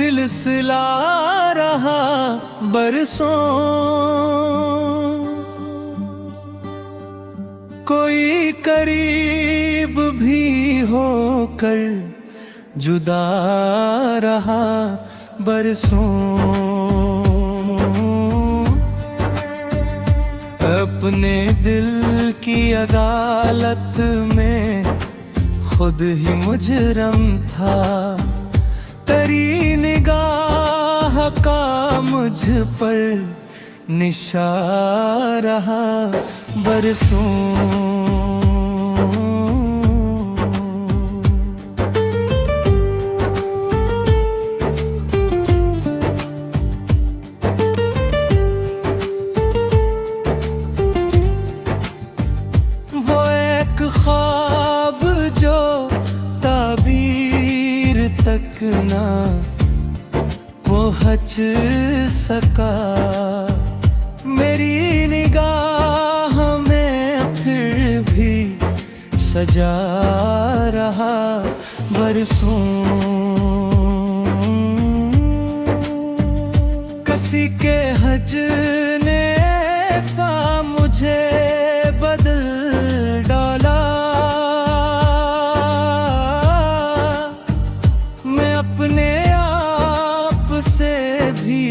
सिलसिला रहा बरसों। कोई करीब भी होकर जुदा रहा बरसों। अपने दिल की अदालत में खुद ही मुजरम था। तेरी निगाह का मुझ पर निशान रहा बरसों। वो एक ख्वाब जो ताबीर तक ना पहुँच सका, मेरी निगाह में फिर भी सजा रहा बरसों। किसी के हजर ने ऐसा मुझे बदल डाला, मैं अपने आप से भी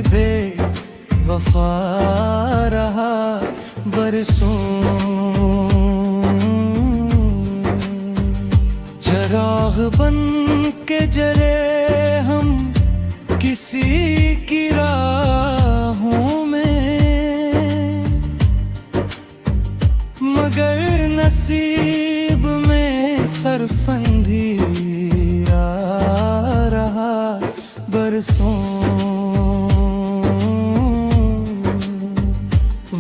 बेवफा रहा बरसों। चराग बन के जले हम किसी की राहों में, मगर नसीब में सरफंदी रहा बरसों।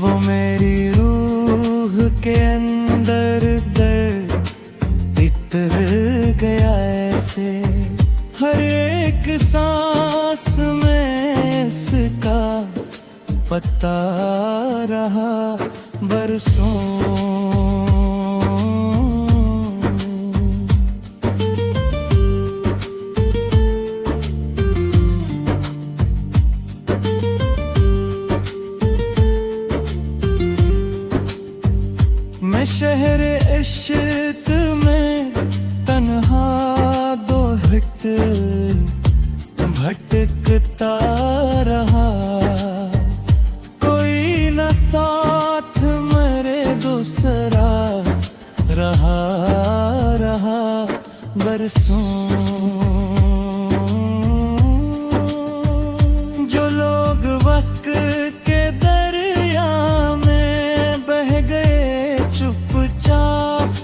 वो मेरी रूह के अंदर दर्द इतर गया ऐसे, हर एक सांस में इसका पता रहा बरसों। मैं शहर इश्क में तन्हा दो हिट भटकता रहा, कोई न साथ मेरे दूसरा रहा बरसों। जो लोग वक्त के दरिया में बह गए चुपचाप,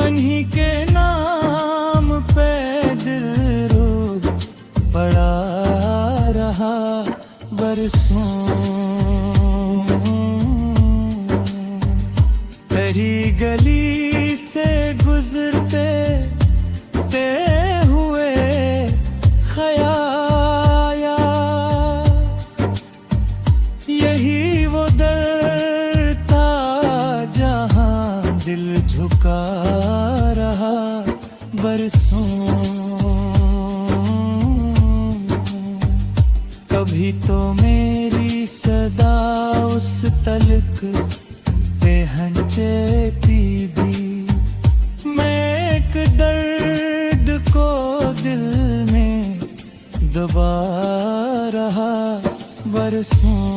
उन्हीं के नाम पे दिल रो पड़ा रहा बरसों। तेरी गली से गुजरते ते हुए खयाया, यही वो दर था जहां दिल झुका रहा बरसों। कभी तो मेरी सदा उस तलक पे हंचती भी, मैं एक दर्द को दिल में दबा रहा बरसों।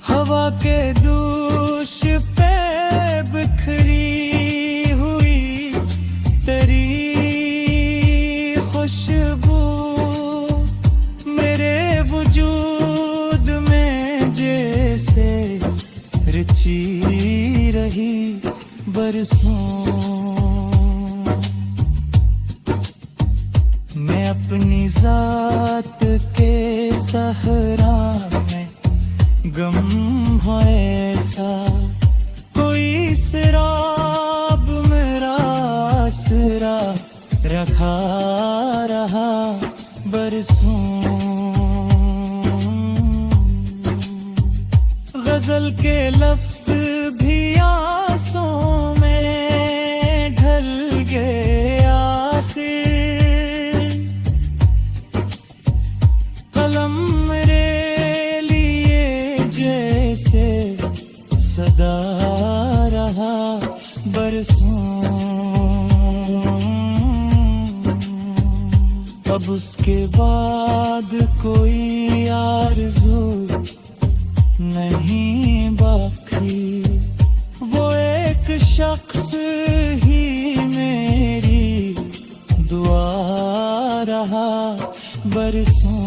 हवा के दूश पे बिखरी हुई तेरी खुशबू, मेरे वजूद में जैसे रची रही बरसों। मैं अपनी जात के सहरा में गम हो ऐसा, कोई सिराब मेरा आसरा रखा रहा बरसों। गजल के लफ्ज भी आंसों में बरसों। अब उसके बाद कोई आरज़ू नहीं बाकी, वो एक शख्स ही मेरी दुआ रहा बरसों।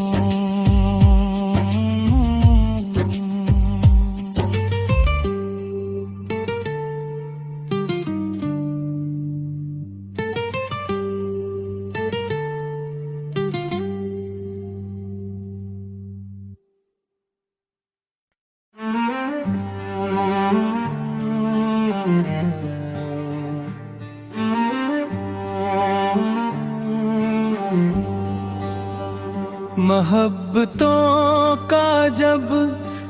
मोहब्बतों का जब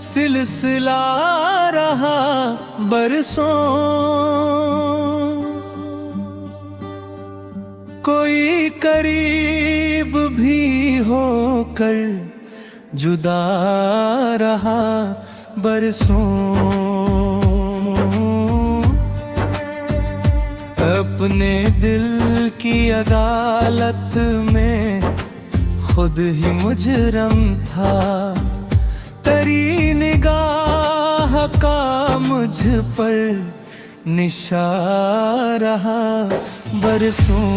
सिलसिला रहा बरसों, कोई करीब भी होकर जुदा रहा बरसों। अपने दिल की अदालत में खुद ही मुजरम था, तेरी निगाह का मुझ पर निशान रहा बरसों।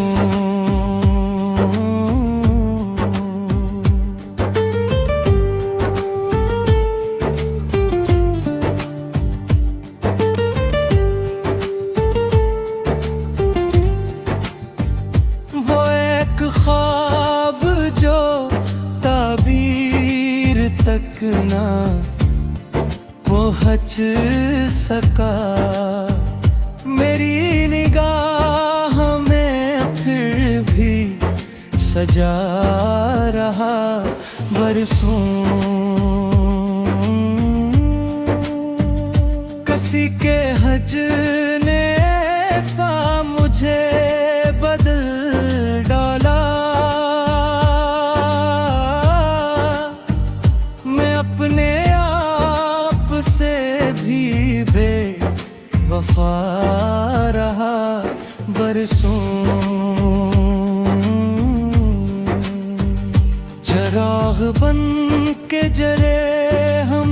वो एक ख्वाब जो ताबीर तक ना पहुँच सका, मेरी निगाह में फिर भी सजा रहा बरसों। किसी के हजर ने ऐसा मुझे बदल डाला, मैं अपने आप से भी बेवफा रहा बरसों। चिराग बन के जले हम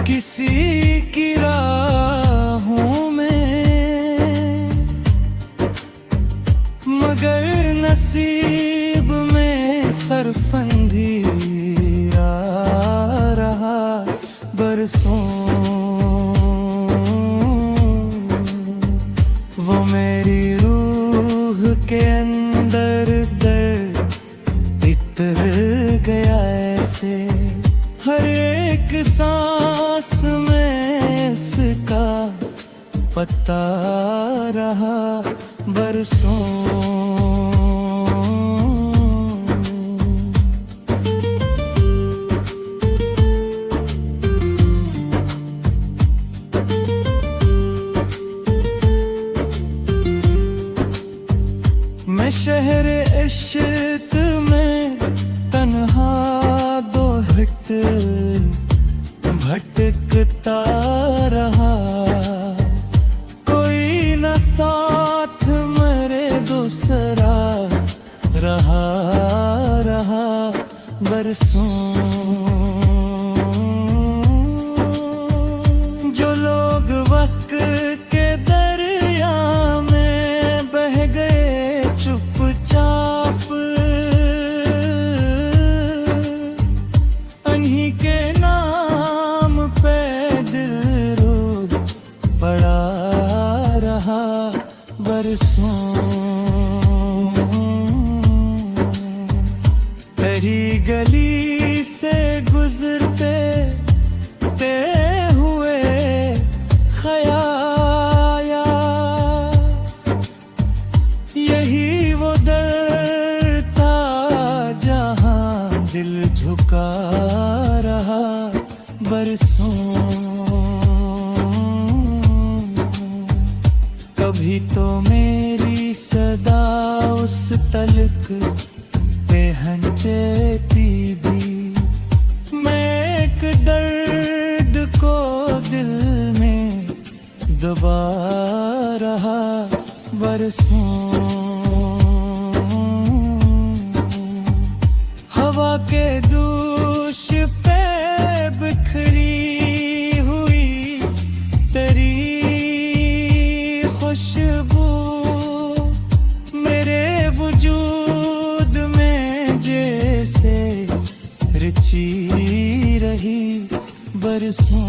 किसी की राहों में, मगर नसीब में सरफंदी रहा बरसों। वो मेरी रूह के अंदर दर्द इतर गया ऐसे, हर एक सांस में इसका पता रहा बरसों। मैं शहर इश्क में तन्हा दो हट भटकता रहा, कोई न साथ मेरे दूसरा रहा बरसों। जो लोग वक्त के दरिया में बह गए चुपचाप, उन्हीं के नाम पे दिल रो पड़ा रहा बरसों। तेरी गली से गुजरते ते हुए खयाया, यही वो दर था जहां दिल झुका रहा बरसों। कभी तो मेरी सदा उस तलक पे हंचती भी, मैं एक दर्द को दिल में दबा रहा रहा बरसों। हवा के दूश पे बिखरी हुई तेरी खुशबू मेरे वजूद में जैसे रची रही बरसों।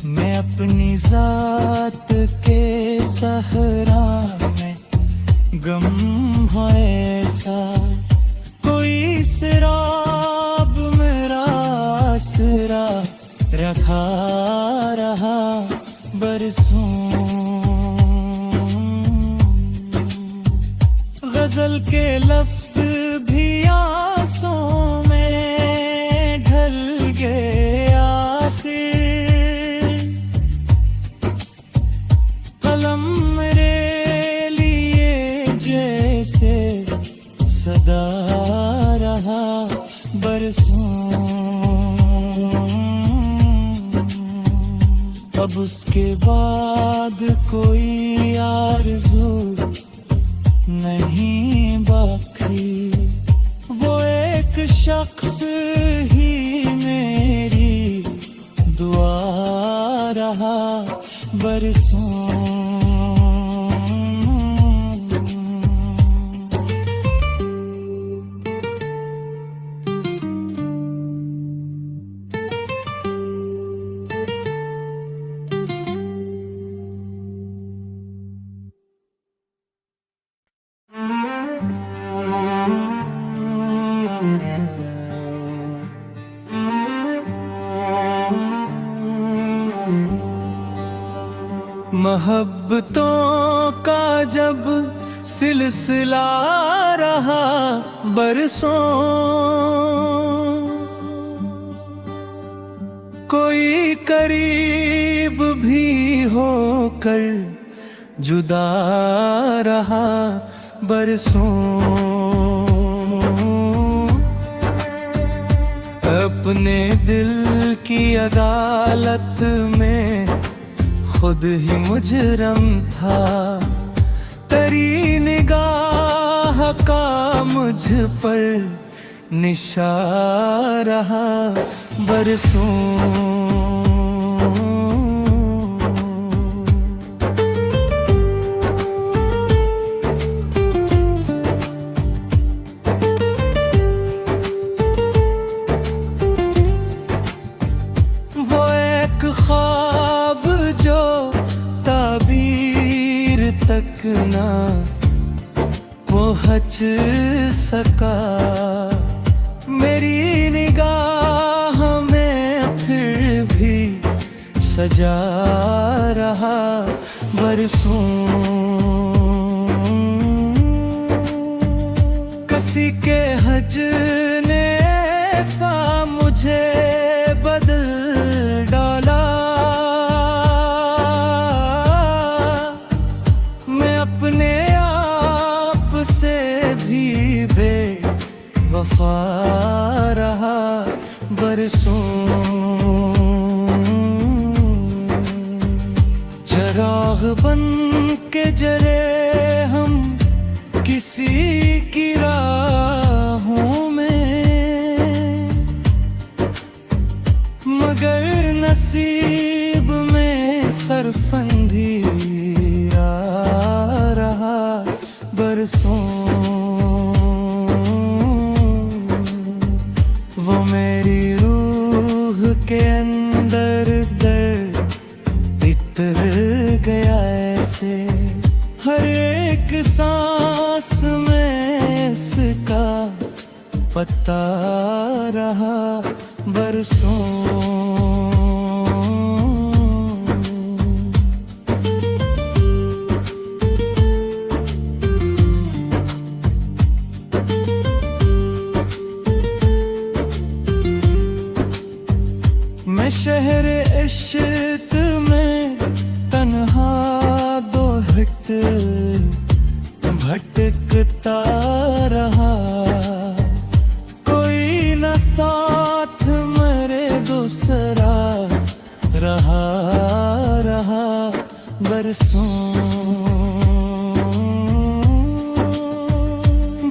मैं अपनी जात के सहरा में गम हो ऐसा कोई सिराब मेरा आसरा रखा रहा बरसों। गजल के लफ्ज भी आंसुओं में ढल गए आखिर। कलम मेरे लिए जैसे सदा रहा बरसों। अब उसके बाद कोई आरज़ू नहीं बाकी, वो एक शख्स ही मेरी दुआ रहा बरसों। मोहब्बतों का जब सिलसिला रहा बरसों, कोई करीब भी होकर जुदा रहा बरसों। अपने दिल की अदालत में खुद ही मुजरम था, तेरी निगाह का मुझ पर निशान रहा बरसों। वो एक ख्वाब जो ताबीर तक ना पहुँच सका, मेरी निगाह में फिर भी सजा रहा बरसों। किसी के हजर ने ऐसा मुझे बदल डाला, मैं अपने आप से भी बेवफा रहा बरसों। चिराग बन के जले हम किसी की राहों में, मगर नसीब में सरफंदी रहा बरसों। वो मेरी रूह के अंदर दर्द इतर गया ऐसे, हर एक सांस में इसका पता रहा बरसों। मैं शहर इश्क में तन्हा दो हट भटकता रहा, कोई न साथ मेरे दूसरा रहा बरसों।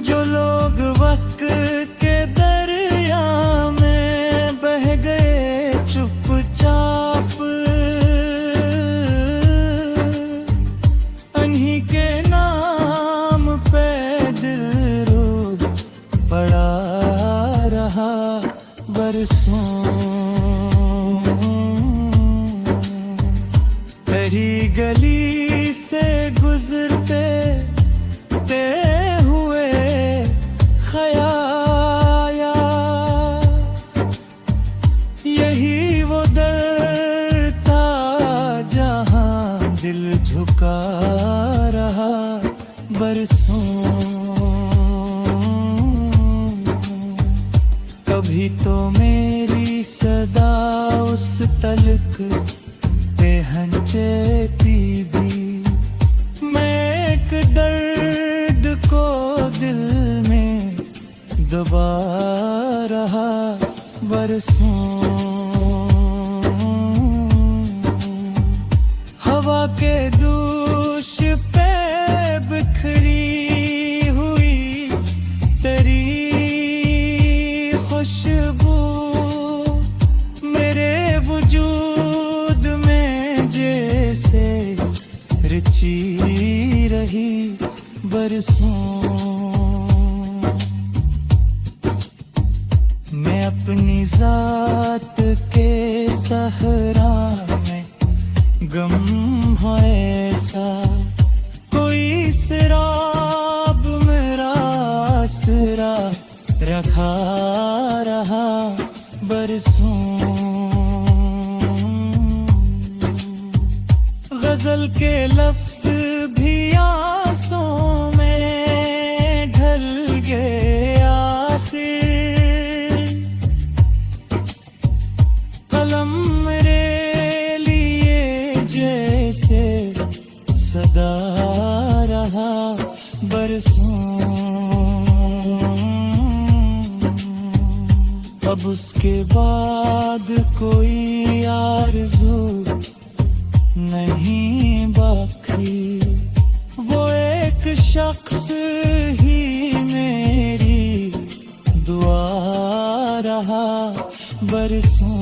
जो लोग वक्त के दरिया में बह गए चुपचाप, उन्हीं के नाम पे दिल रो पड़ा रहा बरसों। तेरी गली से गुजरते ते हुए ख़याया, यही वो दर था जहाँ दिल झुका रहा बरसों। कभी तो मेरी सदा उस तलक पे हंचती भी, मैं एक दर्द को दिल में दबा रहा बरसों। हवा के दूश पे बिखरी हुई तेरी खुशबू मेरे वजूद में जैसे रची रही बरसों। मैं अपनी जात के सहरा में गम हो ऐसा, कोई सिराब मेरा आसरा रखा रहा बरसों। गजल के लफ्ज भी आंसुओं में ढल गए आखिर, कलम मेरे लिए जैसे सदा रहा बरसों। अब उसके बाद कोई आरज़ू नहीं बाकी, वो एक शख्स ही मेरी दुआ रहा बरसों।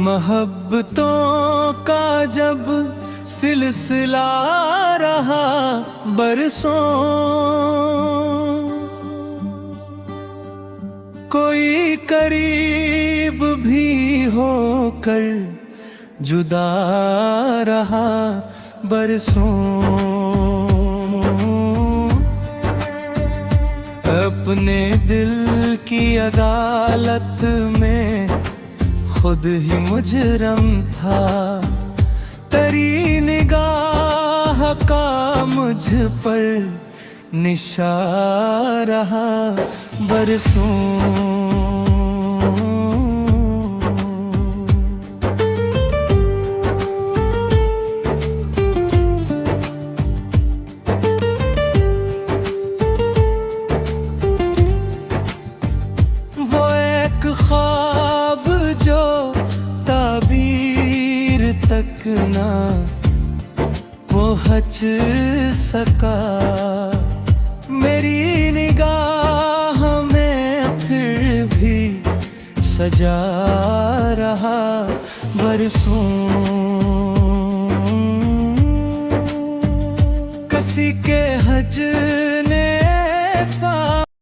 मोहब्बतों का जब सिलसिला रहा बरसों, कोई करीब भी होकर जुदा रहा बरसों। अपने दिल की अदालत में खुद ही मुजरम था, तेरी निगाह का मुझ पर निशान रहा बरसों। वो एक ख्वाब जो ताबीर तक ना पहुँच सका, मेरी निगाह में फिर भी सजा रहा बरसों। किसी के हजर